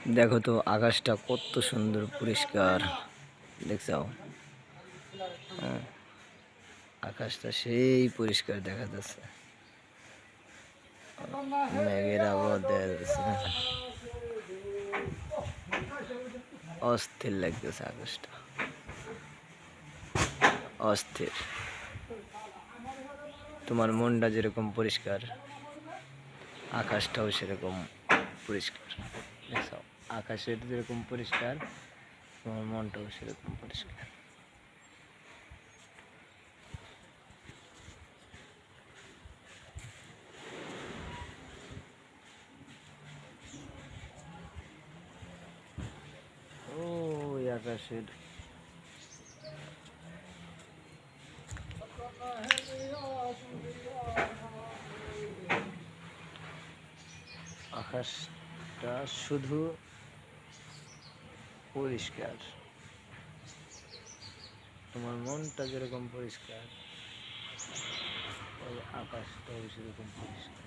দেখো তো আকাশটা কত সুন্দর পরিষ্কার দেখছো। আকাশটা সেই পরিষ্কার দেখা যাচ্ছে, মেঘের আবহাওয়া দেখা যাচ্ছে, অস্থির লাগতেছে আকাশটা, অস্থির। তোমার মনটা যেরকম পরিষ্কার আকাশটাও সেরকম পরিষ্কার দেখছো। আকাশের যেরকম পরিষ্কার তোমার মনটাও সেরকম পরিষ্কার। ওই আকাশের আকাশটা শুধু পরিষ্কার, তোমার মনটা যেরকম পরিষ্কার ওই আকাশটাও সেরকম পরিষ্কার।